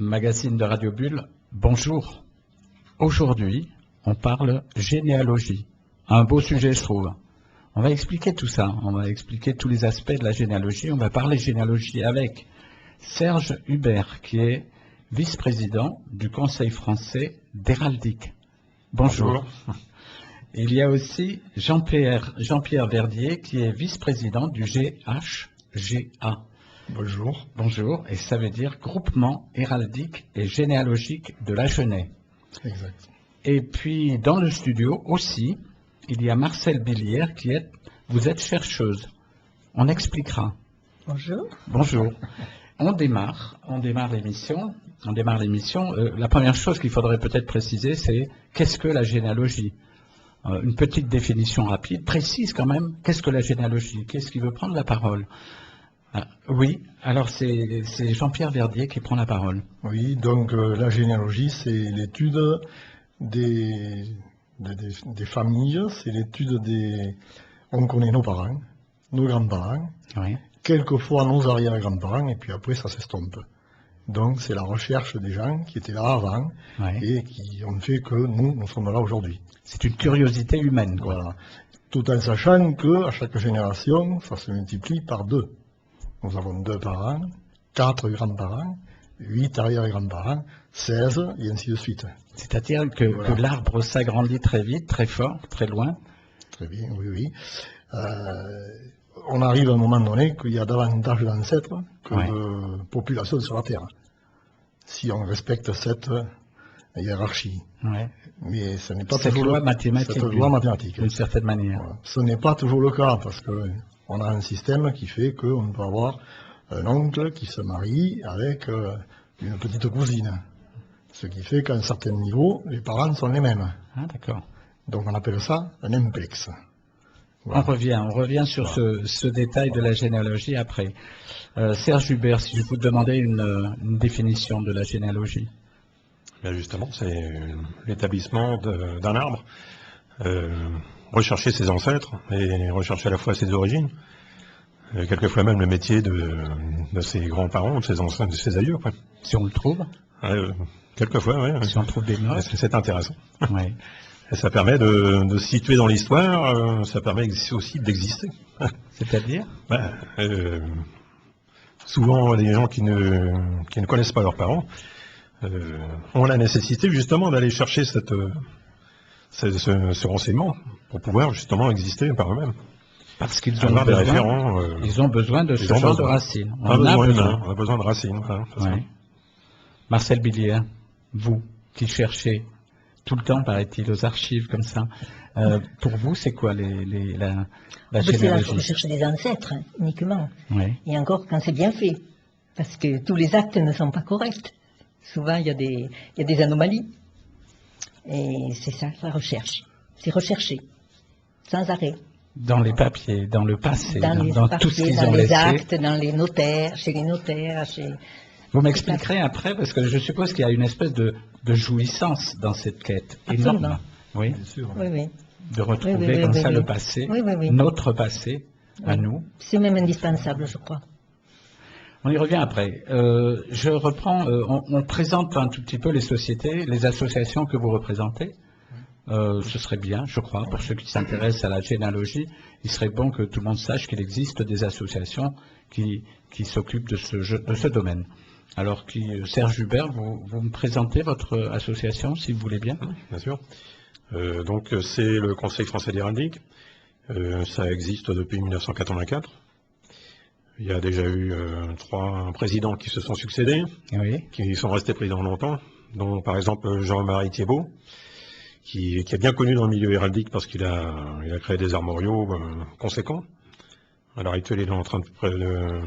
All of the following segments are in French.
Magazine de Radio Bulle, bonjour. Aujourd'hui, on parle généalogie. Un beau sujet, je trouve. On va expliquer tout ça. On va expliquer tous les aspects de la généalogie. On va parler généalogie avec Serge Hubert, qui est vice-président du Conseil français d'héraldique. Bonjour. Il y a aussi Jean-Pierre Verdier, qui est vice-président du GHGA. Bonjour. Bonjour, et ça veut dire Groupement héraldique et généalogique de la Genève. Exact. Et puis, dans le studio aussi, il y a Marcelle Billière, vous êtes chercheuse. On expliquera. Bonjour. Bonjour. On démarre l'émission. La première chose qu'il faudrait peut-être préciser, c'est qu'est-ce que la généalogie ? Une petite définition rapide, précise quand même. Qu'est-ce que la généalogie ? Qui est-ce qui veut prendre la parole ? Oui, alors c'est Jean-Pierre Verdier qui prend la parole. Oui, donc la généalogie, c'est l'étude des familles, c'est l'étude des... On connaît nos parents, nos grands-parents, Oui. quelquefois nos arrière-grands-parents, et puis après ça s'estompe. Donc c'est la recherche des gens qui étaient là avant, Oui. et qui ont fait que nous sommes là aujourd'hui. C'est une curiosité humaine, quoi. Voilà. Tout en sachant qu'à chaque génération, ça se multiplie par 2. Nous avons 2 parents, 4 grands-parents, 8 arrière-grands-parents, 16, et ainsi de suite. C'est-à-dire que l'arbre s'agrandit très vite, très fort, très loin. Très bien, oui. On arrive à un moment donné qu'il y a davantage d'ancêtres que de population sur la Terre. Si on respecte cette hiérarchie. Ouais. Mais ce n'est pas cette toujours loi mathématique. Cette loi mathématique. D'une certaine manière. Voilà. Ce n'est pas toujours le cas, parce qu'on a un système qui fait qu'on peut avoir un oncle qui se marie avec une petite cousine. Ce qui fait qu'à un certain niveau, les parents sont les mêmes. Ah, d'accord. Donc on appelle ça un implex. Voilà. On revient sur ce détail de la généalogie après. Serge Hubert, si je vous demandais une définition de la généalogie. Bien justement, c'est l'établissement d'un arbre, rechercher ses ancêtres et rechercher à la fois ses origines, quelquefois même le métier de ses grands-parents, de ses ancêtres, de ses aïeux. Quoi. Si on le trouve. Quelquefois, oui. Si on trouve des notes. C'est intéressant. Oui. Et ça permet de se situer dans l'histoire, ça permet aussi d'exister. C'est-à-dire souvent, les gens qui ne connaissent pas leurs parents ont la nécessité justement d'aller chercher ce renseignement pour pouvoir justement exister par eux-mêmes. Parce qu'ils ont des référents. Ils ont besoin de ce genre de racines. On a besoin de racines. Voilà, oui. Marcel Billière, vous qui cherchez tout le temps, paraît-il, aux archives comme ça, pour vous, c'est quoi la généalogie ? C'est la recherche des ancêtres, uniquement. Oui. Et encore quand c'est bien fait. Parce que tous les actes ne sont pas corrects. Souvent, il y a des anomalies. Et c'est ça, la recherche. C'est rechercher, sans arrêt. Dans les papiers, dans le passé, dans tout ce qu'ils ont dans les laissé. actes, dans les notaires, chez les notaires. Vous m'expliquerez après, parce que je suppose qu'il y a une espèce de jouissance dans cette quête énorme. Oui, bien sûr. Oui. De retrouver comme ça le passé, notre passé, à nous. C'est même indispensable, je crois. On y revient après. Je reprends, on présente un tout petit peu les sociétés, les associations que vous représentez. Ce serait bien, je crois, pour ceux qui s'intéressent à la généalogie, il serait bon que tout le monde sache qu'il existe des associations qui s'occupent de ce domaine. Alors, Serge Hubert, vous me présentez votre association, si vous voulez bien. Bien sûr. Donc, c'est le Conseil français d'héraldique. Ça existe depuis 1984. Il y a déjà eu 3 présidents qui se sont succédés, qui sont restés présidents longtemps, dont par exemple Jean-Marie Thiebaud, qui est bien connu dans le milieu héraldique parce qu'il a créé des armoriaux conséquents. À l'heure actuelle, il est en train de...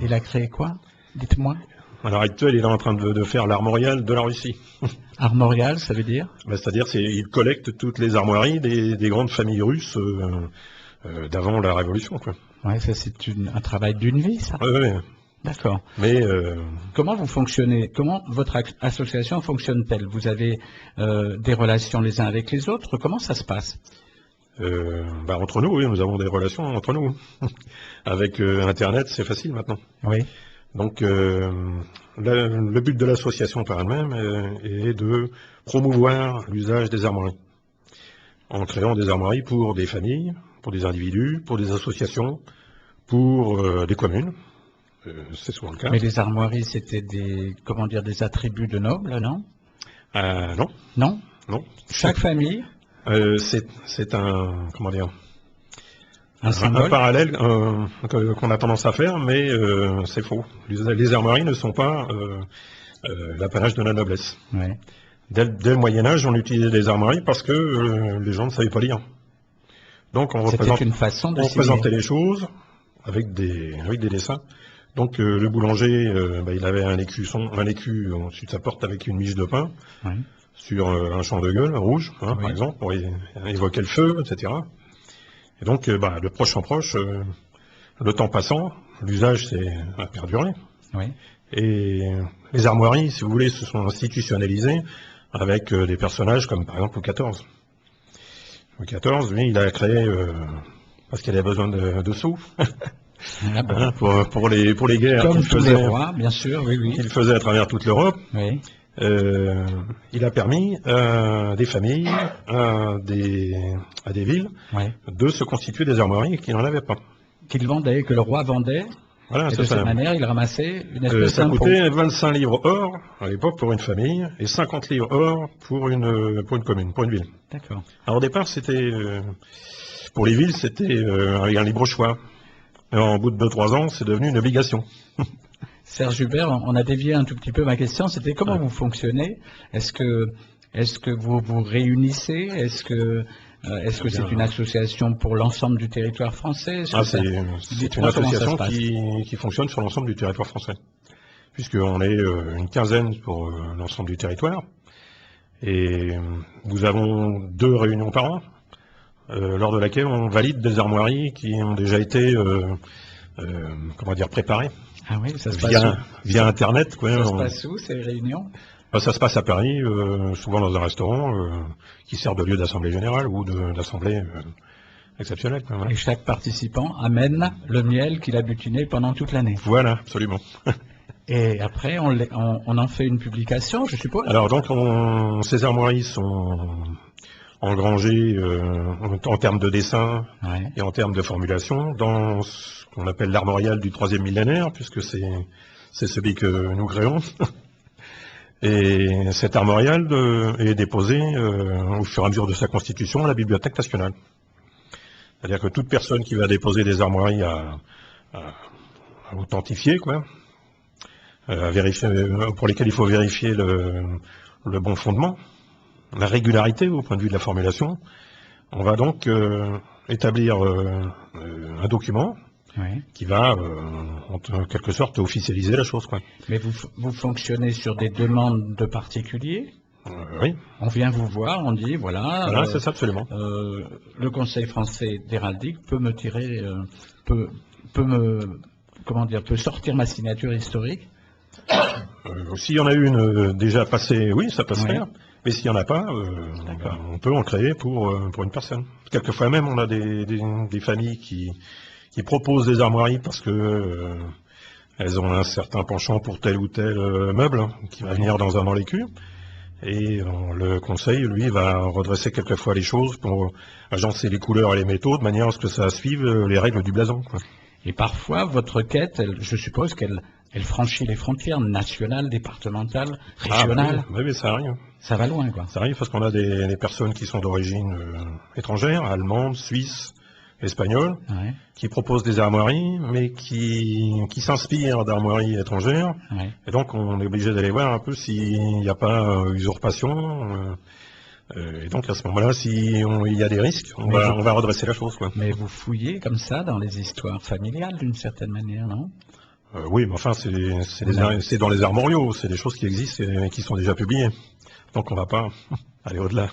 Il a créé quoi ? Dites-moi. À l'heure actuelle, il est en train de faire l'armorial de la Russie. Armorial, ça veut dire ? C'est-à-dire qu'il collecte toutes les armoiries des grandes familles russes d'avant la Révolution, quoi. Ouais, ça c'est un travail d'une vie, ça. Oui. D'accord. Mais comment vous fonctionnez ? Comment votre association fonctionne-t-elle ? Vous avez des relations les uns avec les autres ? Comment ça se passe ? Entre nous, oui, nous avons des relations entre nous. Avec Internet, c'est facile maintenant. Oui. Donc, le but de l'association par elle-même est de promouvoir l'usage des armoiries, en créant des armoiries pour des familles, pour des individus, pour des associations, pour des communes. C'est souvent le cas. Mais les armoiries, c'était des, comment dire, des attributs de nobles, non? Non, Non? non. Chaque famille, C'est un, comment dire, un un symbole? parallèle qu'on a tendance à faire, mais c'est faux. Les armoiries ne sont pas l'apanage de la noblesse. Ouais. Dès le Moyen Âge, on utilisait des armoiries parce que les gens ne savaient pas lire. Donc on C'était une façon de on signer. représentait les choses avec des dessins. Donc le boulanger, il avait un écu au-dessus de sa porte avec une miche de pain Ouais. sur un champ de gueule rouge, Oui. par exemple, pour évoquer le feu, etc. Et donc, de proche en proche, le temps passant, l'usage a perduré. Oui. Et les armoiries, si vous voulez, se sont institutionnalisées avec des personnages comme par exemple Louis XIV. Louis XIV, lui, il a créé, parce qu'il avait besoin de sous, Ah bon. hein, pour les guerres Comme qu'il tous les faisait, rois, bien sûr, oui, oui. qu'il faisait à travers toute l'Europe. Oui. Il a permis à des familles, à des villes, Oui. de se constituer des armoiries qui n'en avaient pas. Qu'il vendait, que le roi vendait, Voilà, et c'est de cette ça. manière, il ramassait une espèce Ça d'impôt. coûtait 25 livres or à l'époque pour une famille et 50 livres or pour une commune, pour une ville. D'accord. Alors au départ, c'était pour les villes, c'était avec un libre choix. Et en bout de 2-3 ans, c'est devenu une obligation. Serge Hubert, on a dévié un tout petit peu ma question. C'était comment vous fonctionnez? Est-ce que vous vous réunissez? Est-ce que c'est une association pour l'ensemble du territoire français? Est-ce que C'est une Dites-moi comment ça se association passe. qui fonctionne sur l'ensemble du territoire français. Puisqu'on est une quinzaine pour l'ensemble du territoire. Et nous avons 2 réunions par an, lors de laquelle on valide des armoiries qui ont déjà été préparées Ah oui, ça se passe via Internet. Quoi. Ça se passe où, ces réunions? Ça se passe à Paris, souvent dans un restaurant qui sert de lieu d'assemblée générale ou d'assemblée exceptionnelle. Quoi, voilà. Et chaque participant amène le miel qu'il a butiné pendant toute l'année. Voilà, absolument. Et après, on en fait une publication, je suppose? Alors donc, ces armoiries sont engrangées en termes de dessin Ouais. et en termes de formulation dans ce qu'on appelle l'armorial du 3e millénaire, puisque c'est celui que nous créons. Et cet armorial est déposé au fur et à mesure de sa constitution à la Bibliothèque nationale. C'est-à-dire que toute personne qui va déposer des armoiries à authentifier, quoi, à vérifier, pour lesquelles il faut vérifier le bon fondement, la régularité au point de vue de la formulation, on va donc établir un document Ouais. qui va, en quelque sorte, officialiser la chose, quoi. Mais vous fonctionnez sur des demandes de particuliers? Oui, On vient vous voir, on dit, voilà, c'est ça, absolument. le Conseil français d'héraldique peut me tirer, peut sortir ma signature historique. S'il y en a une déjà passée, oui, ça peut se Ouais. faire. Mais s'il n'y en a pas, D'accord. on peut en créer pour une personne. Quelquefois même, on a des familles qui proposent des armoiries parce que elles ont un certain penchant pour tel ou tel meuble qui va venir dans un écu. Et le conseil, lui, va redresser quelquefois les choses pour agencer les couleurs et les métaux de manière à ce que ça suive les règles du blason, quoi. Et parfois, votre quête, je suppose qu'elle franchit les frontières nationales, départementales, régionales. Oui, ça arrive. Ça va loin, quoi. Ça arrive parce qu'on a des personnes qui sont d'origine étrangère, allemandes, suisses, espagnoles, Ouais, qui proposent des armoiries, mais qui s'inspirent d'armoiries étrangères. ouais. Et donc, on est obligé d'aller voir un peu s'il n'y a pas usurpation. Et donc, à ce moment-là, il y a des risques, on va redresser la chose, quoi. Mais vous fouillez comme ça dans les histoires familiales, d'une certaine manière, non? Oui, mais enfin, c'est dans les armoriaux, c'est des choses qui existent et qui sont déjà publiées. Donc, on ne va pas aller au-delà.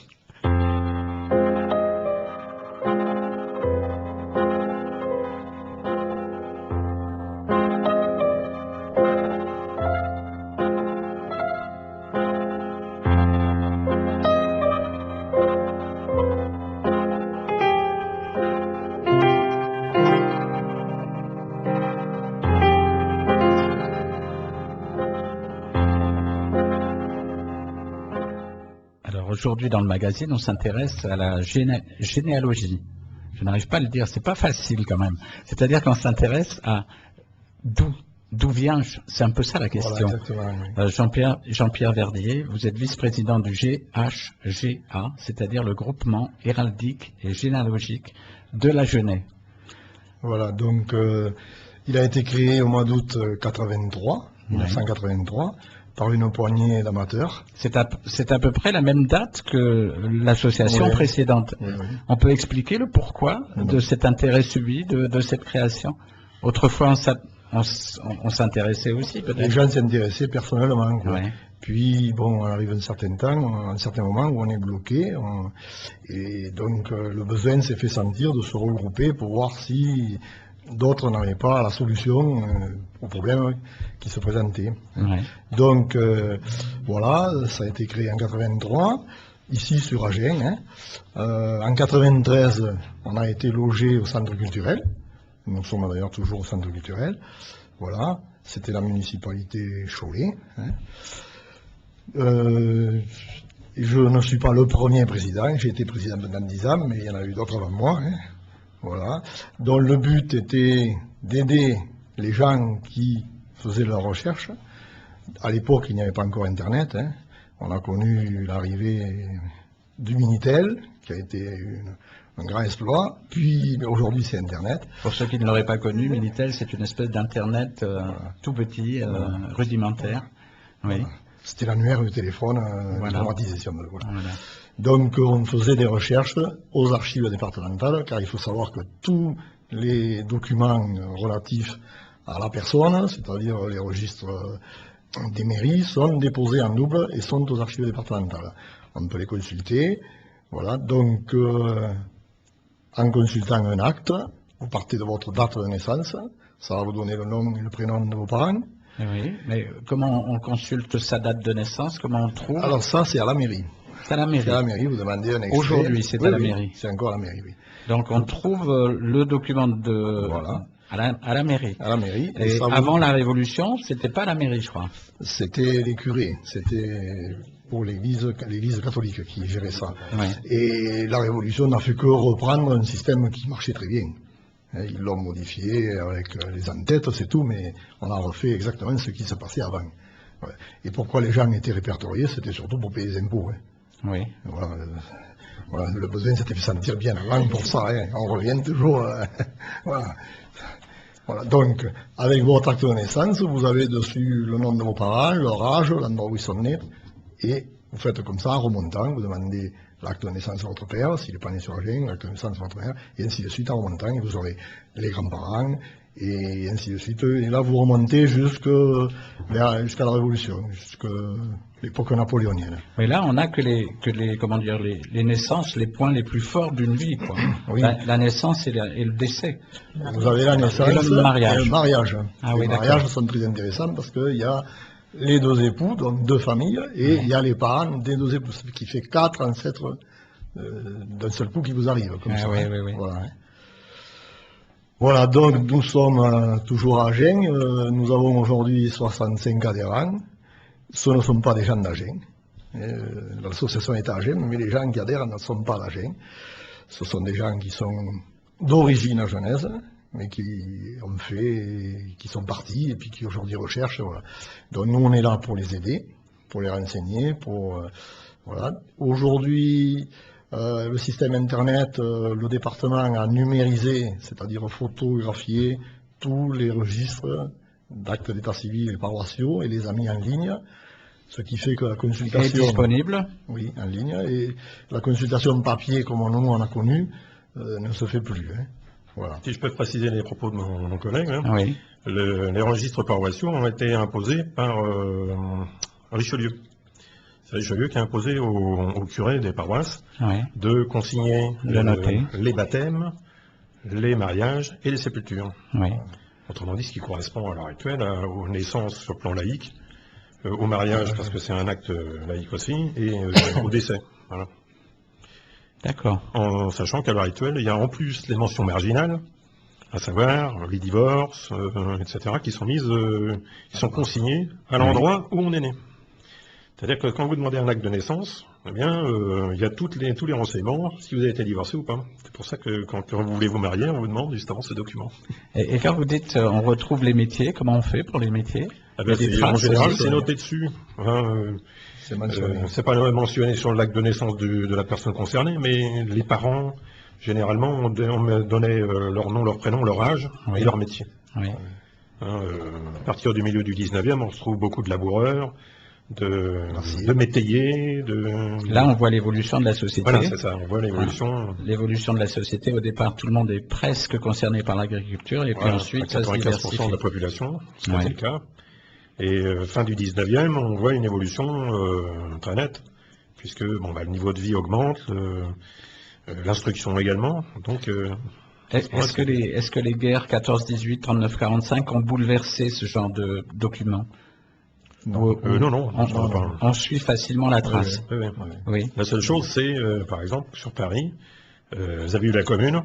Alors aujourd'hui dans le magazine, on s'intéresse à la généalogie. Je n'arrive pas à le dire, c'est pas facile quand même. C'est-à-dire qu'on s'intéresse à d'où viens-je. C'est un peu ça la question. Voilà, exactement. Oui. Jean-Pierre Verdier, vous êtes vice-président du GHGA, c'est-à-dire le groupement héraldique et généalogique de la Genève. Voilà, donc il a été créé au mois d'août 1983, par une poignée d'amateurs. C'est à peu près la même date que l'association précédente. Oui, oui. On peut expliquer le pourquoi de cet intérêt subi, de cette création? Autrefois, on s'intéressait aussi, peut-être. Les gens s'intéressaient personnellement, quoi. Ouais. Puis, bon, on arrive un certain moment où on est bloqué, et donc le besoin s'est fait sentir de se regrouper pour voir si d'autres n'avaient pas la solution au problème qui se présentait. Ouais. Donc, voilà, ça a été créé en 83, ici sur Agen. En 93, on a été logé au centre culturel. Nous sommes d'ailleurs toujours au centre culturel. Voilà, c'était la municipalité Cholet. Je ne suis pas le premier président, j'ai été président pendant 10 ans, mais il y en a eu d'autres avant moi. Voilà, dont le but était d'aider les gens qui faisaient leurs recherches. À l'époque, il n'y avait pas encore Internet. On a connu l'arrivée du Minitel, qui a été un grand exploit. Puis aujourd'hui, c'est Internet. Pour ceux qui ne l'auraient pas connu, Minitel, c'est une espèce d'Internet tout petit, rudimentaire. Oui. Voilà. C'était l'annuaire du téléphone automatisé. Voilà. Donc on faisait des recherches aux archives départementales, car il faut savoir que tous les documents relatifs à la personne, c'est-à-dire les registres des mairies, sont déposés en double et sont aux archives départementales. On peut les consulter. Voilà, donc en consultant un acte, vous partez de votre date de naissance, ça va vous donner le nom et le prénom de vos parents. Oui, mais comment on consulte sa date de naissance? Comment on trouve? Alors ça, c'est à la mairie. C'est à la mairie. C'est à la mairie, vous demandez un extrait. Aujourd'hui, c'est à la mairie. C'est encore à la mairie, oui. Donc on trouve le document Voilà. à la mairie. À la mairie. Et ça avant la Révolution, c'était pas la mairie, je crois. C'était les curés. C'était pour l'église catholique qui gérait ça. Ouais. Et la Révolution n'a fait que reprendre un système qui marchait très bien. Ils l'ont modifié avec les en-têtes, c'est tout, mais on a refait exactement ce qui se passait avant. Ouais. Et pourquoi les gens étaient répertoriés? C'était surtout pour payer les impôts. Oui. Voilà, voilà, le besoin s'était fait sentir bien avant pour ça. On revient toujours. Voilà. Voilà. Donc, avec votre acte de naissance, vous avez dessus le nom de vos parents, leur âge, l'endroit où ils sont nés, et vous faites comme ça, en remontant, vous demandez l'acte de naissance à votre père, s'il n'est pas né sur Agen, l'acte de naissance à votre mère, et ainsi de suite, en remontant, et vous aurez les grands-parents, et ainsi de suite. Et là, vous remontez jusqu'à la Révolution, jusqu'à l'époque napoléonienne. Mais là, on n'a que les naissances, les points les plus forts d'une vie, quoi. Oui. La naissance et le décès. Vous avez la naissance Et le mariage. et le mariage. Ah les oui, mariages d'accord. sont très intéressants parce qu'il y a les deux époux, donc deux familles, et il y a les parents des deux époux, ce qui fait 4 ancêtres d'un seul coup qui vous arrivent. Comme ça. Oui, oui, oui. Voilà. Voilà, donc nous sommes toujours à Agen. Nous avons aujourd'hui 65 adhérents. Ce ne sont pas des gens d'Agen. L'association est à Agen, mais les gens qui adhèrent ne sont pas d'Agen. Ce sont des gens qui sont d'origine agenaise, mais qui ont fait, qui sont partis et puis qui aujourd'hui recherchent. Voilà. Donc nous on est là pour les aider, pour les renseigner, voilà. Aujourd'hui, le système Internet, le département a numérisé, c'est-à-dire photographié tous les registres d'actes d'état civil et paroissiaux et les a mis en ligne, ce qui fait que la consultation est disponible. Oui, en ligne, et la consultation papier comme nous on a connu ne se fait plus. Voilà. Si je peux préciser les propos de mon collègue, Oui. Les registres paroissiaux ont été imposés par Richelieu. C'est Richelieu qui a imposé aux curés des paroisses de consigner les baptêmes, les mariages et les sépultures. Oui. Autrement dit, ce qui correspond à l'heure actuelle aux naissances sur le plan laïque, au mariage parce que c'est un acte laïque aussi, et au décès. Voilà. D'accord. En sachant qu'à l'heure actuelle, il y a en plus les mentions marginales, à savoir les divorces, etc., qui sont mises, qui sont consignées à l'endroit où on est né. C'est-à-dire que quand vous demandez un acte de naissance, eh bien, il y a tous les renseignements, si vous avez été divorcé ou pas. C'est pour ça que quand vous voulez vous marier, on vous demande justement ce document. Et quand vous dites on retrouve les métiers, comment on fait pour les métiers? Ah ben, Il y a des en traces général, aussi, c'est noté dessus. Hein, C'est mentionné. c'est pas mentionné sur l'acte de naissance de la personne concernée, mais les parents, généralement, on donnait leur nom, leur prénom, leur âge Oui. et leur métier. Oui. Hein, à partir du milieu du 19e, on retrouve beaucoup de laboureurs, Merci. de métayers, de... Là, on voit l'évolution de la société. Voilà, c'est ça, on voit l'évolution. L'évolution de la société, au départ, tout le monde est presque concerné par l'agriculture, et puis Voilà, ensuite, à ça se 95% diversifie. de la population, c'est Ouais. le cas. Et fin du 19e, on voit une évolution très nette, puisque bon, le niveau de vie augmente, l'instruction également. Donc, Est-ce que les guerres 14-18, 39-45 ont bouleversé ce genre de documents? Non. non, On suit facilement la trace. oui. Oui. La seule chose, c'est, par exemple, sur Paris, vous avez eu la Commune.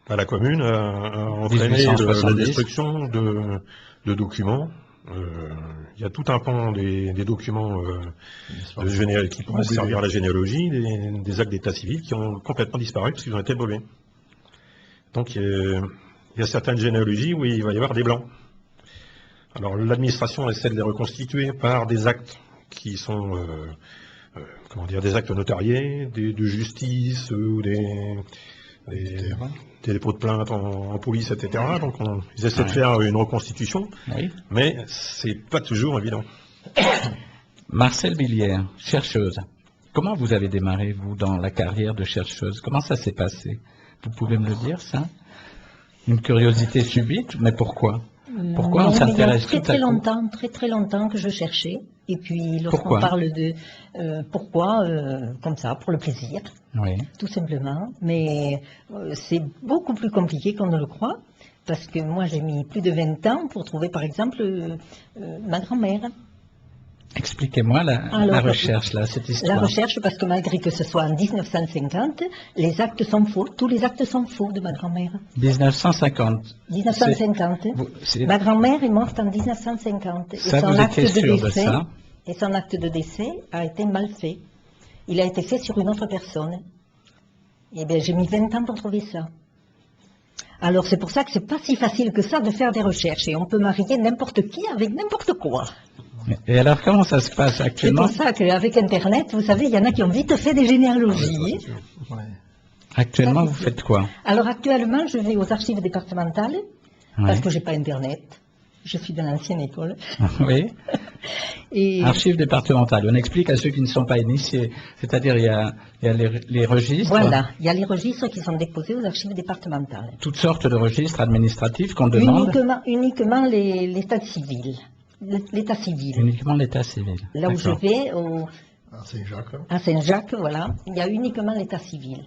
La Commune a entraîné la 1870. destruction de documents. Il y a tout un pan des documents qui pourraient servir à la généalogie, des actes d'état civil qui ont complètement disparu parce qu'ils ont été volés. Donc il y a certaines généalogies où il va y avoir des blancs. Alors l'administration essaie de les reconstituer par des actes qui sont des actes notariés, de justice ou des dépôts de plainte en police, etc. Donc ils essaient de faire une reconstitution, Oui. mais c'est pas toujours évident. Marcel Billière, chercheuse. Comment vous avez démarré, vous, dans la carrière de chercheuse? Comment ça s'est passé? Vous pouvez me le dire, ça? Une curiosité subite, mais pourquoi? Pourquoi Non, on mais s'intéresse il y a tout à coup? très longtemps que je cherchais. Et puis, lorsqu'on Pourquoi parle de pourquoi, comme ça, pour le plaisir, Oui. tout simplement. Mais c'est beaucoup plus compliqué qu'on ne le croit, parce que moi, j'ai mis plus de 20 ans pour trouver, par exemple, ma grand-mère. Expliquez-moi la recherche, là, cette histoire. La recherche, parce que malgré que ce soit en 1950, les actes sont faux. Tous les actes sont faux de ma grand-mère. 1950. 1950. Ma grand-mère est morte en 1950. Et Ça, son vous acte étiez de sûr de décès, ça? et son acte de décès a été mal fait. Il a été fait sur une autre personne. Eh bien, j'ai mis 20 ans pour trouver ça. Alors, c'est pour ça que c'est pas si facile que ça de faire des recherches. Et on peut marier n'importe qui avec n'importe quoi. Et alors, comment ça se passe C'est actuellement? pour ça qu'avec Internet, vous savez, il y en a qui ont vite fait des généalogies. Ouais. Actuellement, vous faites quoi? Alors, actuellement, je vais aux archives départementales, Oui. parce que j'ai pas Internet. Je suis de l'ancienne école. Oui. Et Archives départementales. On explique à ceux qui ne sont pas initiés. C'est-à-dire, il y a les registres. voilà, il y a les registres qui sont déposés aux archives départementales. Toutes sortes de registres administratifs qu'on demande. Uniquement l'état civil. L'état civil. Uniquement l'état civil. Là où je D'accord. vais, À Saint-Jacques. à Saint-Jacques, voilà, il y a uniquement l'état civil.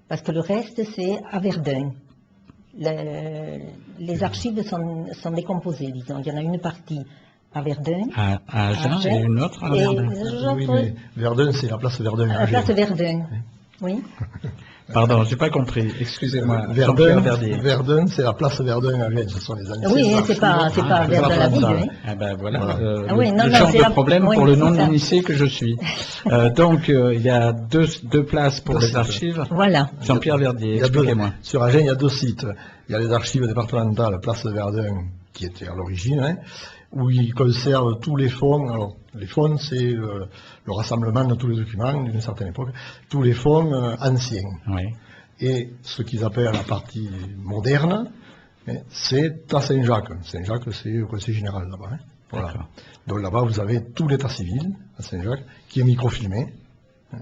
Parce que le reste, c'est à Verdun. Les archives sont décomposées, disons. Il y en a une partie à Verdun. À Agen et une autre à Et Verdun. les Oui, autres, mais Verdun, c'est la place Verdun. à la place Verdun. Oui. Pardon, j'ai pas compris. Excusez-moi. Jean-Pierre Verdier. Verdun, c'est la place Verdun à Vienne. Ce sont les années. Oui, c'est pas Verdun la ville. Oui. Ah ben voilà, Voilà. Ah oui, non, le non, genre c'est de la- problème oui, pour le c'est ça. non-initié que je suis. Donc, il y a deux places pour Deux les sites. archives. Voilà. Jean-Pierre Verdier, Il y a deux- expliquez-moi. Sur Agen, il y a deux sites. Il y a les archives départementales, place de Verdun, qui était à l'origine, hein, où ils conservent tous les fonds. Alors, les fonds, c'est le rassemblement de tous les documents d'une certaine époque, tous les fonds anciens. Oui. Et ce qu'ils appellent la partie moderne, hein, c'est à Saint-Jacques. Saint-Jacques, c'est au Conseil général là-bas. Hein. Voilà. D'accord. Donc là-bas, vous avez tout l'état civil à Saint-Jacques, qui est microfilmé. Hein.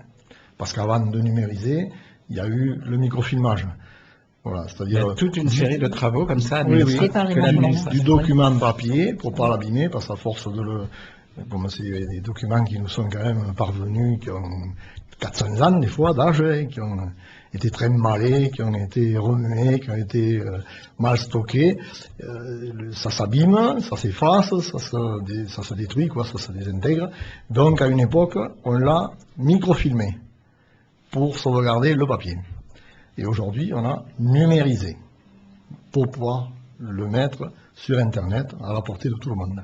Parce qu'avant de numériser, il y a eu le microfilmage. Voilà, Il y c'est-à-dire a toute une série de travaux comme ça, Oui, oui. administratifs, C'est par les que monuments. l'administration- du document papier pour pas l'abîmer, parce qu'à force de le... Comme c'est des documents qui nous sont quand même parvenus, qui ont 400 ans des fois d'âge, hein, qui ont été très emballés, qui ont été remués, qui ont été mal stockés, ça s'abîme, ça s'efface, ça se détruit, quoi, ça se désintègre. Donc à une époque, on l'a microfilmé pour sauvegarder le papier. Et aujourd'hui, on a numérisé pour pouvoir le mettre sur Internet à la portée de tout le monde.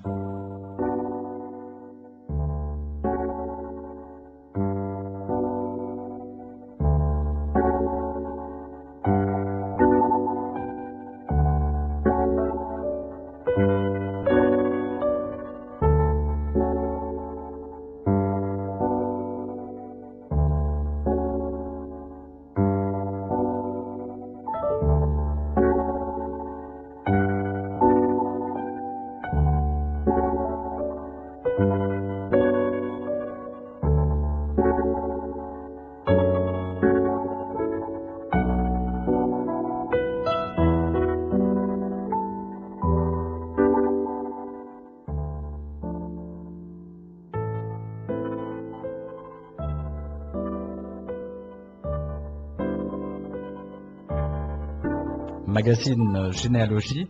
magazine Généalogie.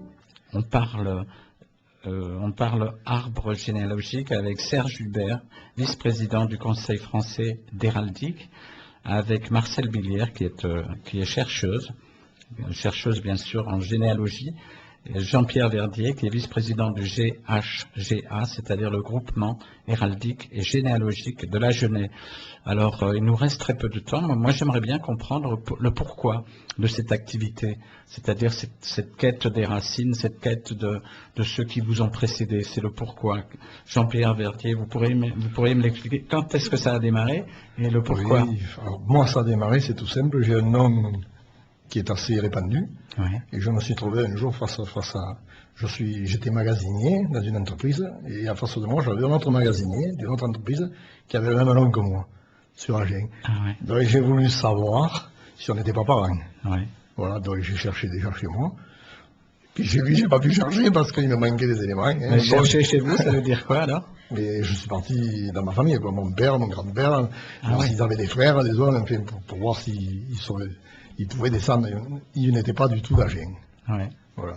On parle arbre généalogique avec Serge Hubert, vice-président du Conseil français d'héraldique, avec Marcel Billière qui est chercheuse bien sûr en généalogie, et Jean-Pierre Verdier qui est vice-président du GHGA, c'est-à-dire le groupement héraldique et généalogique de la Genève. Alors, il nous reste très peu de temps. Moi, j'aimerais bien comprendre le pourquoi de cette activité, c'est-à-dire cette quête des racines, cette quête de ceux qui vous ont précédé. C'est le pourquoi. Jean-Pierre Verdier, vous pourriez me l'expliquer. Quand est-ce que ça a démarré et le pourquoi? Oui, alors, moi, ça a démarré, c'est tout simple. J'ai un nom qui est assez répandu. Ouais. Et je me suis trouvé un jour face à... J'étais magasinier dans une entreprise, et en face de moi, j'avais un autre magasinier d'une autre entreprise qui avait le même nom que moi, sur Agen. Ah ouais. Donc j'ai voulu savoir si on n'était pas parents. Ouais. Voilà, donc j'ai cherché déjà chez moi. Puis j'ai pas pu chercher parce qu'il me manquait des éléments. Hein. Mais chercher chez vous, ça veut dire quoi alors? Mais je suis parti dans ma famille, quoi. Mon père, mon grand-père, Ah ouais. s'ils avaient des frères, des hommes, enfin, pour voir s'ils pouvaient descendre. Ils n'étaient pas du tout d'Agen. Ouais. Voilà.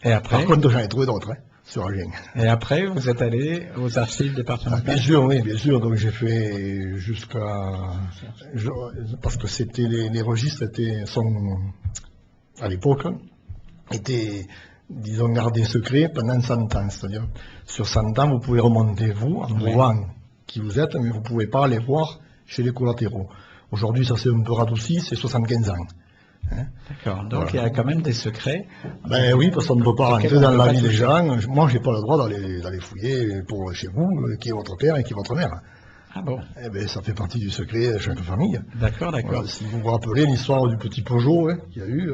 Et après? Par contre, j'en ai trouvé d'autres, hein, sur Agen. Et après, vous êtes allé aux archives départementales? Bien sûr, oui, bien sûr. Donc j'ai fait parce que les registres à l'époque, étaient, disons, gardés secrets pendant 100 ans. C'est-à-dire, sur 100 ans, vous pouvez remonter, vous, en trouvant qui vous êtes, mais vous ne pouvez pas aller voir chez les collatéraux. Aujourd'hui, ça s'est un peu radouci, c'est 75 ans. Hein. D'accord, donc Voilà. il y a quand même des secrets. Ben oui, parce qu'on ne peut pas rentrer on dans peut la pas vie des toucher. gens. Moi, j'ai pas le droit d'aller fouiller pour chez vous, qui est votre père et qui est votre mère. Ah bon, Eh ben, ça fait partie du secret de chaque famille. d'accord, d'accord. Voilà, si vous vous rappelez l'histoire du petit Peugeot, hein, qu'il y a eu,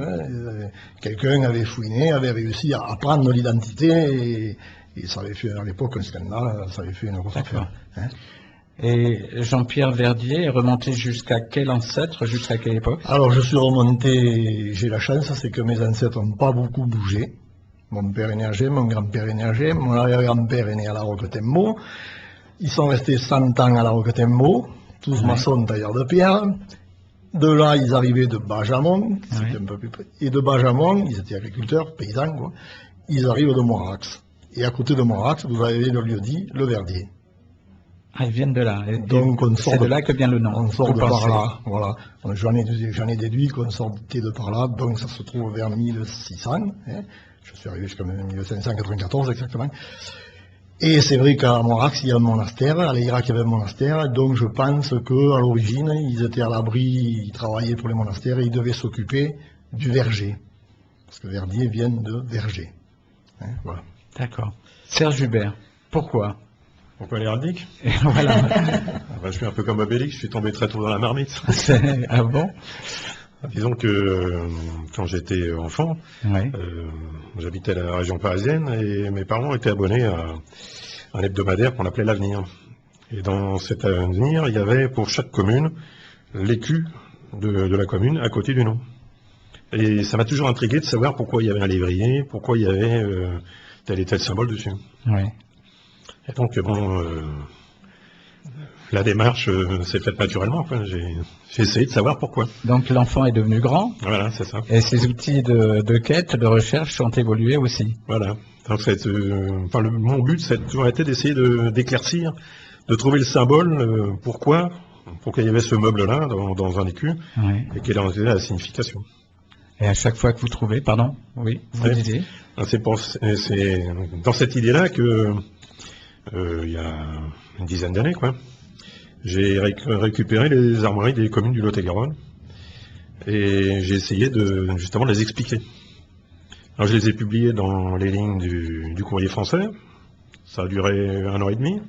quelqu'un avait fouiné, avait réussi à prendre l'identité et ça avait fait à l'époque un scandale, ça avait fait une grosse D'accord. affaire. Hein. Et Jean-Pierre Verdier est remonté jusqu'à quel ancêtre, jusqu'à quelle époque? Alors je suis remonté, j'ai la chance, c'est que mes ancêtres n'ont pas beaucoup bougé. Mon père est né à Gênes, mon grand-père est né à Gênes, mon arrière-grand-père est né à la Roquetembo. Ils sont restés 100 ans à la Roquetembo, tous maçons tailleurs de pierre. De là, ils arrivaient de Bajamont, c'était un peu plus près. Et de Bajamont, ils étaient agriculteurs, paysans, quoi. Ils arrivent de Moirax. Et à côté de Moirax, vous avez le lieu-dit, le Verdier. Ah, ils viennent de là. Et Donc, c'est de là que vient le nom. On sort vous de pensez. par là, voilà. J'en ai déduit qu'on sortait de par là, donc ça se trouve vers 1600. Hein. Je suis arrivé jusqu'à 1594 exactement. Et c'est vrai qu'à Moirax, il y a un monastère, à l'Irak, il y avait un monastère, donc je pense qu'à l'origine, ils étaient à l'abri, ils travaillaient pour les monastères et ils devaient s'occuper du verger. Parce que Verdier vient de verger. Hein, voilà. D'accord. Serge Hubert, pourquoi? Pourquoi l'héraldique? Et voilà. Je suis un peu comme Obélix, je suis tombé très tôt dans la marmite. Ah bon? Disons que quand j'étais enfant, Oui. j'habitais la région parisienne et mes parents étaient abonnés à un hebdomadaire qu'on appelait l'Avenir. Et dans cet Avenir, il y avait pour chaque commune l'écu de la commune à côté du nom. Et ça m'a toujours intrigué de savoir pourquoi il y avait un lévrier, pourquoi il y avait tel et tel symbole dessus. Oui. Et donc, bon, la démarche s'est faite naturellement, quoi. J'ai essayé de savoir pourquoi. Donc l'enfant est devenu grand Voilà, c'est ça. et ses outils de quête, de recherche ont évolué aussi. Voilà. Donc, mon but, ça a toujours été d'essayer d'éclaircir, de trouver le symbole, pourquoi il y avait ce meuble-là dans un écu, Oui. et quelle en était la signification. Et à chaque fois que vous trouvez, pardon, oui, vous Oui. disiez. C'est dans cette idée-là que, il y a une dizaine d'années, quoi, j'ai récupéré les armoiries des communes du Lot-et-Garonne, et j'ai essayé justement de les expliquer. Alors, je les ai publiés dans les lignes du Courrier français. Ça a duré 1 an et demi,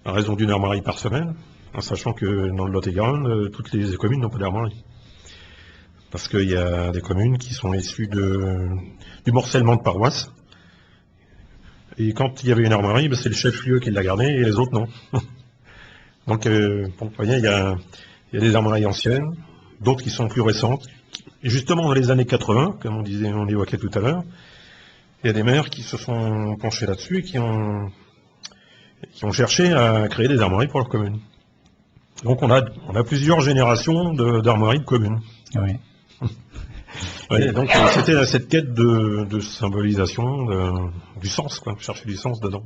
à raison d'une armoirie par semaine, en sachant que dans le Lot-et-Garonne, toutes les communes n'ont pas d'armoirie. Parce qu'il y a des communes qui sont issues du morcellement de paroisses. Et quand il y avait une armoirie, c'est le chef-lieu qui l'a gardée et les autres non. Donc, vous voyez, il y a des armoiries anciennes, d'autres qui sont plus récentes. Et justement, dans les années 80, comme on évoquait tout à l'heure, il y a des maires qui se sont penchés là-dessus et qui ont cherché à créer des armoiries pour leur commune. Donc on a plusieurs générations d'armoiries de communes. Oui. Ouais, donc c'était cette quête de symbolisation, du sens, quoi, chercher du sens dedans.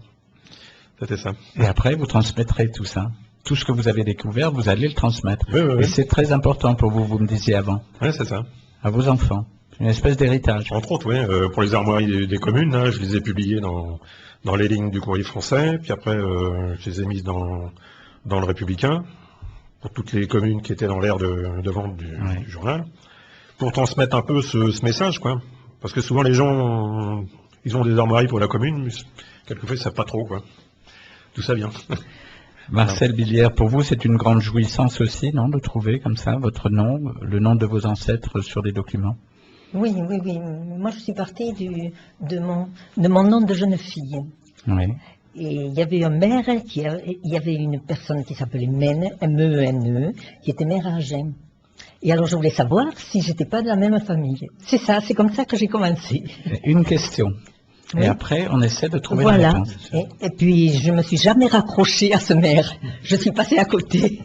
C'était ça. Et après, vous transmettrez tout ça. Tout ce que vous avez découvert, vous allez le transmettre. Oui, oui, Et oui. c'est très important pour vous, vous me disiez avant, Ouais, c'est ça. à vos enfants. Une espèce d'héritage. Entre autres, oui, pour les armoiries des communes, là, je les ai publiées dans les lignes du Courrier français, puis après, je les ai mises dans le Républicain, pour toutes les communes qui étaient dans l'aire de vente du journal, pour transmettre un peu ce message, quoi. Parce que souvent, les gens, ils ont des armoiries pour la commune, mais quelquefois, ils ne savent pas trop, quoi. D'où ça vient. Marcel Billière, pour vous, c'est une grande jouissance aussi, non, de trouver comme ça votre nom, le nom de vos ancêtres sur des documents? Oui, oui, oui. Moi, je suis partie de mon nom de jeune fille. Oui. Et il y avait un maire, il y avait une personne qui s'appelait Mene, M-E-N-E, qui était maire à Agen. Et alors, je voulais savoir si j'étais pas de la même famille. C'est ça, c'est comme ça que j'ai commencé. Une question. Oui. Et après, on essaie de trouver la Voilà. réponse. Et puis, je me suis jamais raccrochée à ce maire. Je suis passée à côté.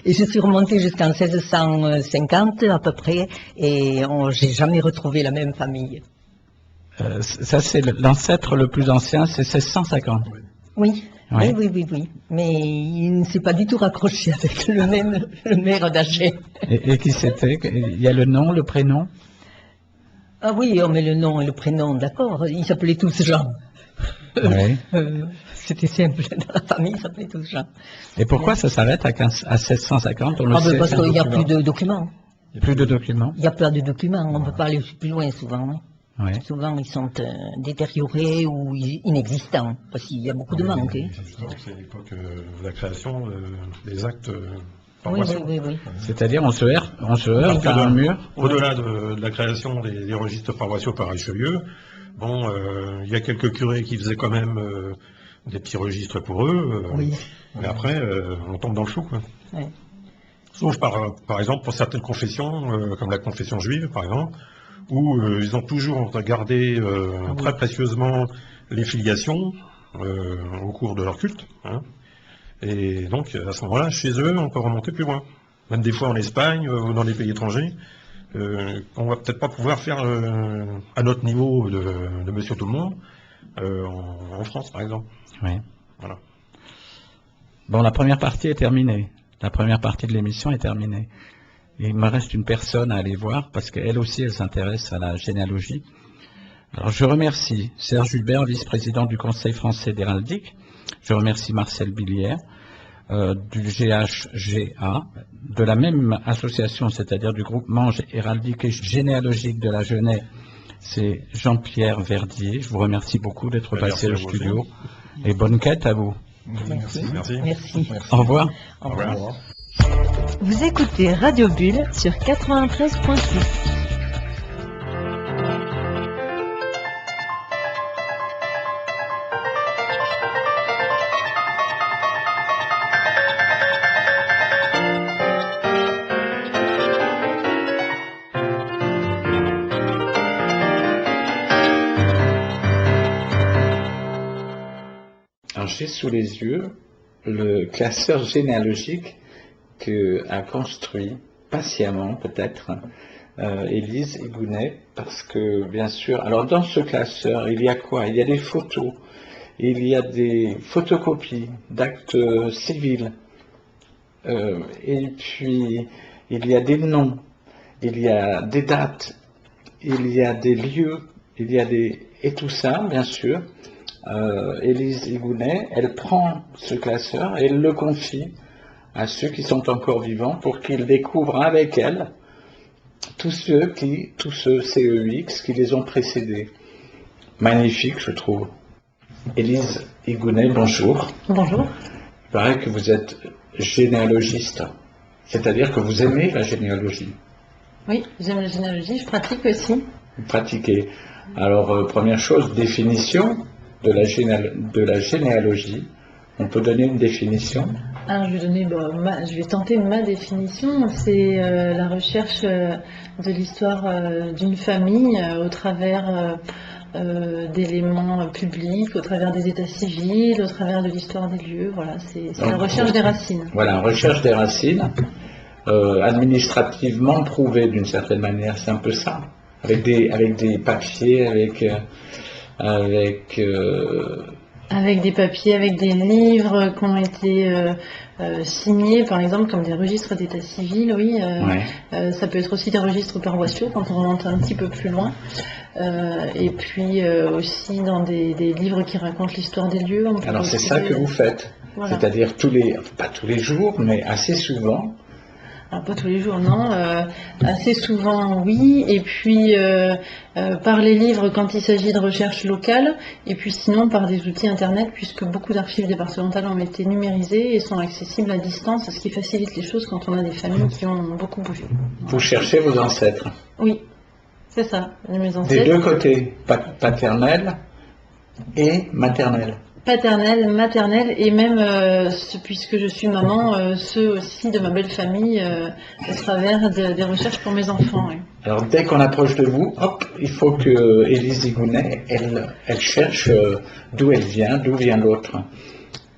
Et je suis remontée jusqu'en 1650 à peu près, et j'ai jamais retrouvé la même famille. Ça, c'est l'ancêtre le plus ancien, c'est 1650. Oui, Ouais. oui, oui, oui, oui. Mais il ne s'est pas du tout raccroché avec le maire d'Agen. Et qui c'était? Il y a le nom, le prénom? Ah oui, on met le nom et le prénom, d'accord. Ils s'appelaient tous Jean. Oui. C'était simple, dans la famille, ils s'appelaient tous Jean. Et pourquoi ça s'arrête à 1650? On le sait. Parce qu'il n'y a plus de documents. Plus de documents. Il n'y a pas de documents, on ne peut pas aller plus loin souvent. Hein. Oui. Souvent, ils sont détériorés ou inexistants, parce qu'il y a beaucoup de manques. Hein. Justement, c'est l'époque de la création des actes Oui, oui, paroissiaux. oui, oui. C'est-à-dire, on se heurte Parce à un que mur. Au-delà de la création des registres paroissiaux par Richelieu, bon, il y a quelques curés qui faisaient quand même des petits registres pour eux, Oui. mais après, on tombe dans le flou, quoi. Ouais. Sauf par exemple pour certaines confessions, comme la confession juive, par exemple, où ils ont toujours gardé très précieusement les filiations au cours de leur culte, hein. Et donc, à ce moment-là, chez eux, on peut remonter plus loin. Même des fois en Espagne ou dans les pays étrangers, on va peut-être pas pouvoir faire à notre niveau de Monsieur Tout-le-Monde en France, par exemple. Oui. Voilà. Bon, la première partie est terminée. La première partie de l'émission est terminée. Et il me reste une personne à aller voir, parce qu'elle aussi, elle s'intéresse à la généalogie. Alors, je remercie Serge Hubert, vice-président du Conseil français d'héraldique. Je remercie Marcel Billière, du GHGA, de la même association, c'est-à-dire du groupement héraldique et généalogique de la Genève. C'est Jean-Pierre Verdier. Je vous remercie beaucoup d'être passé au Merci à vous studio. Et bonne quête à vous. Merci. Merci. Merci. Au revoir. Au revoir. Vous écoutez Radio Bulle sur 93.6. Alors, j'ai sous les yeux le classeur généalogique que a construit patiemment peut-être Élise Igounet, parce que bien sûr, alors dans ce classeur, il y a quoi? Il y a des photos, il y a des photocopies d'actes civils, et puis il y a des noms, il y a des dates, il y a des lieux, il y a des... Et tout ça, bien sûr, Élise Igounet, elle prend ce classeur et elle le confie à ceux qui sont encore vivants pour qu'ils découvrent avec elle tous ceux CEX qui les ont précédés. Magnifique, je trouve. Élise Igounet, bonjour. Bonjour. Il paraît que vous êtes généalogiste, c'est-à-dire que vous aimez la généalogie. Oui, j'aime la généalogie, je pratique aussi. Vous pratiquez. Alors, première chose, définition de la généalogie. On peut donner une définition? Alors, je vais tenter ma définition. C'est la recherche de l'histoire d'une famille au travers d'éléments publics, au travers des états civils, au travers de l'histoire des lieux. Voilà, c'est la recherche des racines. Voilà, recherche des racines. administrativement prouvé d'une certaine manière, c'est un peu ça, avec des papiers, Avec des papiers, avec des livres qui ont été signés, par exemple, comme des registres d'état civil, oui. ouais. Ça peut être aussi des registres paroissiaux quand on remonte un petit peu plus loin. Et puis aussi dans des livres qui racontent l'histoire des lieux. On peut Alors c'est ça retrouver- que vous faites, Voilà. c'est-à-dire pas tous les jours, mais assez souvent. Alors pas tous les jours, non. Assez souvent, oui. Et puis par les livres quand il s'agit de recherche locale. Et puis sinon par des outils Internet, puisque beaucoup d'archives départementales ont été numérisées et sont accessibles à distance, ce qui facilite les choses quand on a des familles qui ont beaucoup bougé. Vous cherchez vos ancêtres, Oui, c'est ça. Mes des ancêtres. deux côtés, paternel et maternel. Paternelle, maternelle et même, puisque je suis maman, ceux aussi de ma belle famille à travers des recherches pour mes enfants. Oui. Alors dès qu'on approche de vous, hop, il faut que Élise Igounet, elle cherche d'où elle vient, d'où vient l'autre.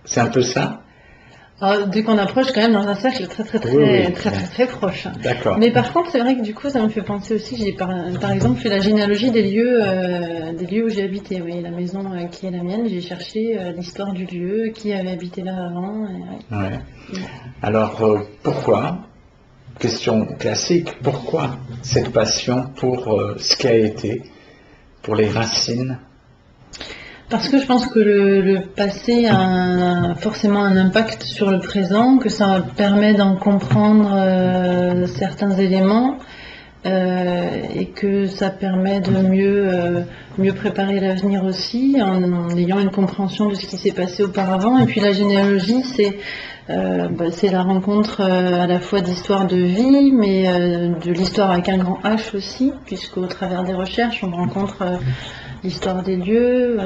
C'est un peu ça? Alors, dès qu'on approche quand même dans un cercle très Oui, très proche. D'accord. Mais par contre, c'est vrai que du coup, ça me fait penser aussi, j'ai par exemple fait la généalogie des lieux où j'ai habité. Oui, la maison qui est la mienne, j'ai cherché l'histoire du lieu, qui avait habité là avant. Et, ouais. Ouais. Alors pourquoi? Question classique, pourquoi cette passion pour ce qui a été, pour les racines? Parce que je pense que le passé a forcément un impact sur le présent, que ça permet d'en comprendre certains éléments et que ça permet de mieux préparer l'avenir aussi en ayant une compréhension de ce qui s'est passé auparavant. Et puis la généalogie, c'est la rencontre à la fois d'histoire de vie, mais de l'histoire avec un grand H aussi, puisqu'au travers des recherches, on rencontre l'histoire des lieux.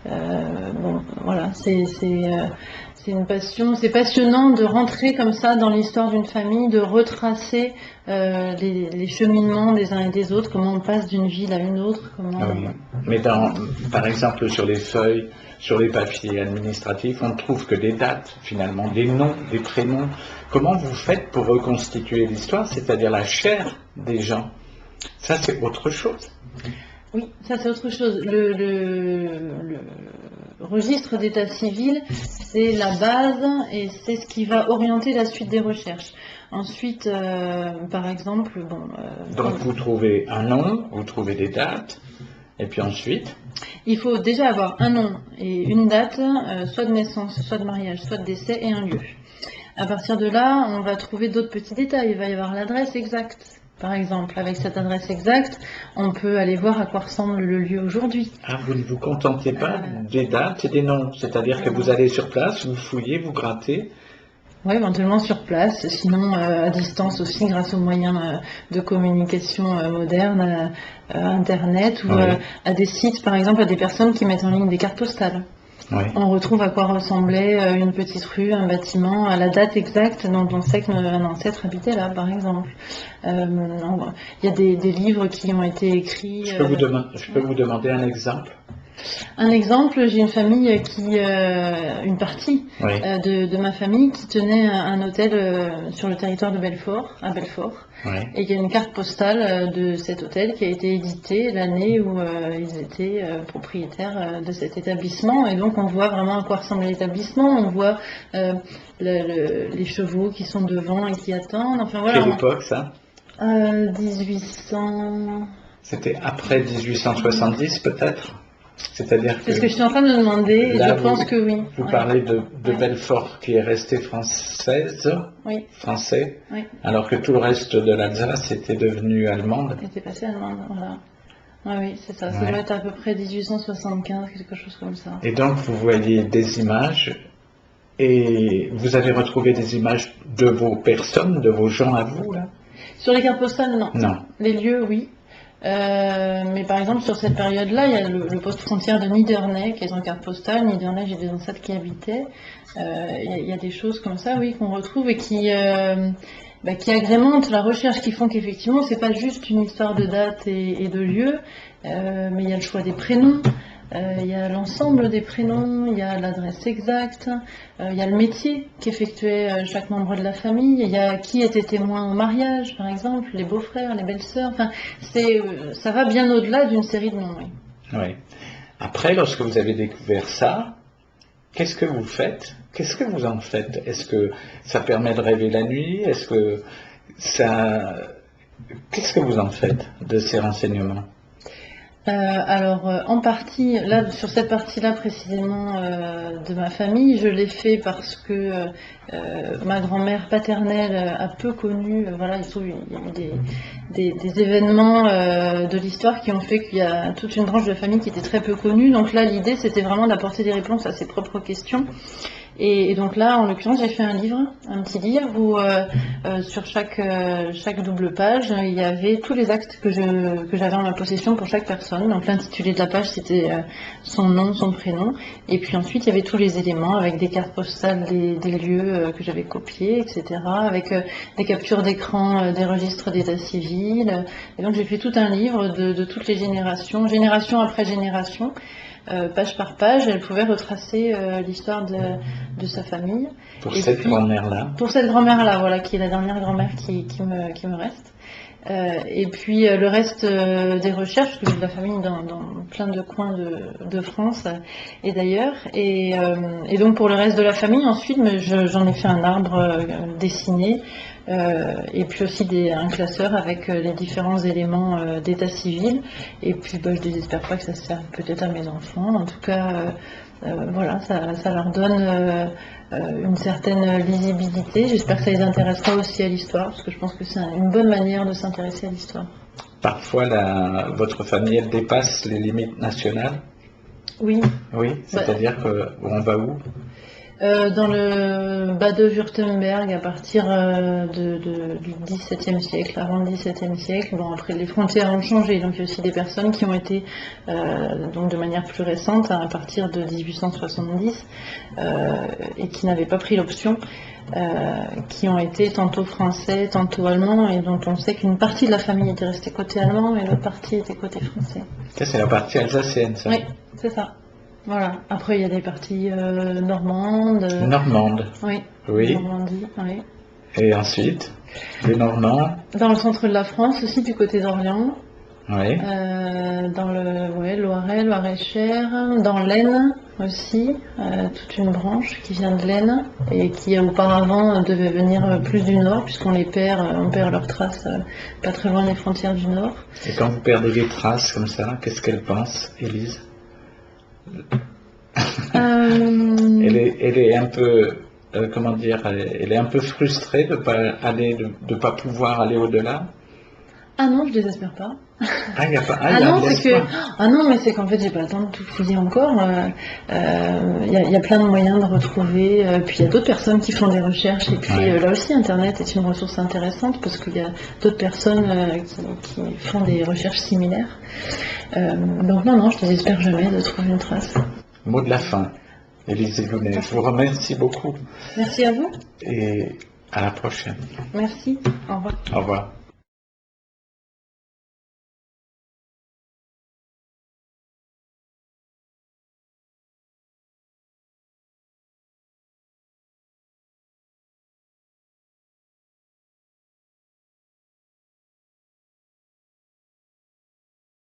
Bon, voilà, c'est une passion. C'est passionnant de rentrer comme ça dans l'histoire d'une famille, de retracer les cheminements des uns et des autres, comment on passe d'une ville à une autre. Comment... Ah oui. Mais par exemple, sur les feuilles, sur les papiers administratifs, on ne trouve que des dates, finalement, des noms, des prénoms. Comment vous faites pour reconstituer l'histoire, c'est-à-dire la chair des gens? Ça, c'est autre chose. Oui, ça c'est autre chose. Le registre d'état civil, c'est la base et c'est ce qui va orienter la suite des recherches. Ensuite, par exemple, Donc vous trouvez un nom, vous trouvez des dates, et puis ensuite, il faut déjà avoir un nom et une date, soit de naissance, soit de mariage, soit de décès et un lieu. À partir de là, on va trouver d'autres petits détails. Il va y avoir l'adresse exacte. Par exemple, avec cette adresse exacte, on peut aller voir à quoi ressemble le lieu aujourd'hui. vous ne vous contentez pas des dates et des noms, c'est-à-dire que vous allez sur place, vous fouillez, vous grattez. Oui, éventuellement sur place, sinon à distance aussi grâce aux moyens de communication modernes, Internet ou Oui. À des sites, par exemple, à des personnes qui mettent en ligne des cartes postales. Oui. On retrouve à quoi ressemblait une petite rue, un bâtiment, à la date exacte dont on sait qu'un ancêtre habitait là, par exemple. Il y a des livres qui ont été écrits. Je peux vous demander un exemple? Un exemple, j'ai une famille une partie Oui. de ma famille qui tenait un hôtel sur le territoire de Belfort, à Belfort. Oui. Et il y a une carte postale de cet hôtel qui a été éditée l'année où ils étaient propriétaires de cet établissement. Et donc on voit vraiment à quoi ressemble l'établissement. On voit les chevaux qui sont devant et qui attendent. Enfin voilà. Quelle époque ça? 1800... C'était après 1870 peut-être? C'est-à-dire C'est ce que je suis en train de demander et Là, je pense que oui. vous Ouais. parlez de Ouais. Belfort qui est resté français, Oui, oui. alors que tout le reste de l'Alsace était devenu allemande. Elle était passée allemande, voilà. Oui, c'est ça. Ça Ouais. doit être à peu près 1875, quelque chose comme ça. Et donc vous voyez des images et vous avez retrouvé des images de vos personnes, de vos gens à vous là? Sur les cartes postales, non. Non. Les lieux, oui. Mais par exemple, sur cette période-là, il y a le poste frontière de Niderney qui est en carte postale. Niderney, j'ai des ancêtres qui y habitaient. Il y a des choses comme ça, oui, qu'on retrouve et qui agrémentent la recherche, qui font qu'effectivement, c'est pas juste une histoire de date et de lieu, mais il y a le choix des prénoms. il y a l'ensemble des prénoms, il y a l'adresse exacte, il y a le métier qu'effectuait chaque membre de la famille, il y a qui était témoin au mariage, par exemple, les beaux-frères, les belles-sœurs. Enfin, ça va bien au-delà d'une série de noms. Oui. Oui. Après, lorsque vous avez découvert ça, qu'est-ce que vous faites? Qu'est-ce que vous en faites? Est-ce que ça permet de rêver la nuit? Est-ce que ça... Qu'est-ce que vous en faites de ces renseignements? En partie, là, sur cette partie-là précisément de ma famille, je l'ai fait parce que ma grand-mère paternelle a peu connu, voilà, il y a eu des événements de l'histoire qui ont fait qu'il y a toute une branche de famille qui était très peu connue. Donc là, l'idée, c'était vraiment d'apporter des réponses à ses propres questions. Et donc là, en l'occurrence, j'ai fait un petit livre où sur chaque double page, il y avait tous les actes que j'avais en ma possession pour chaque personne. Donc l'intitulé de la page, c'était son nom, son prénom. Et puis ensuite, il y avait tous les éléments avec des cartes postales des lieux que j'avais copiés, etc. Avec des captures d'écran des registres d'état civil. Et donc j'ai fait tout un livre de toutes les génération après génération. Page par page, elle pouvait retracer l'histoire de sa famille. Pour cette grand-mère-là. Pour cette grand-mère-là, voilà, qui est la dernière grand-mère qui me reste. Et puis le reste des recherches, parce que j'ai de la famille dans plein de coins de France et d'ailleurs. Et donc pour le reste de la famille, ensuite, j'en ai fait un arbre dessiné. Et puis aussi un classeur avec les différents éléments d'état civil. Et puis je désespère pas que ça sert peut-être à mes enfants. En tout cas, voilà, ça leur donne une certaine lisibilité. J'espère que ça les intéressera aussi à l'histoire, parce que je pense que c'est une bonne manière de s'intéresser à l'histoire. Parfois, votre famille, elle dépasse les limites nationales? Oui. Oui, c'est-à-dire qu'on va où? Dans le Bade-Württemberg, à partir du XVIIe siècle, avant le XVIIe siècle. Bon, après, les frontières ont changé, donc il y a aussi des personnes qui ont été, donc de manière plus récente, à partir de 1870, et qui n'avaient pas pris l'option, qui ont été tantôt français, tantôt allemands, et dont on sait qu'une partie de la famille était restée côté allemand, et l'autre partie était côté français. Ça, c'est la partie alsacienne, ça? Oui, c'est ça. Voilà. Après, il y a des parties normandes. Normandes. Oui. Oui. Normandie, oui. Et ensuite, les Normands. Dans le centre de la France aussi, du côté d'Orléans. Oui. Dans le Loiret, Loir-et-Cher. Dans l'Aisne aussi, toute une branche qui vient de l'Aisne et qui auparavant devait venir plus du nord, puisqu'on on perd leurs traces pas très loin des frontières du nord. Et quand vous perdez les traces comme ça, qu'est-ce qu'elle pense, Élise? Elle est un peu, comment dire, elle est un peu frustrée de pas pouvoir aller au-delà. Ah non, je désespère pas. Ah, il n'y a pas. Non, mais c'est qu'en fait, j'ai pas le temps de tout fouiller encore. Il y a plein de moyens de retrouver. Puis il y a d'autres personnes qui font des recherches. Et puis là aussi, Internet est une ressource intéressante parce qu'il y a d'autres personnes qui font des recherches similaires. Donc non, je désespère jamais de trouver une trace. Mot de la fin, Élise Elounet. Je vous remercie beaucoup. Merci à vous. Et à la prochaine. Merci. Au revoir. Au revoir.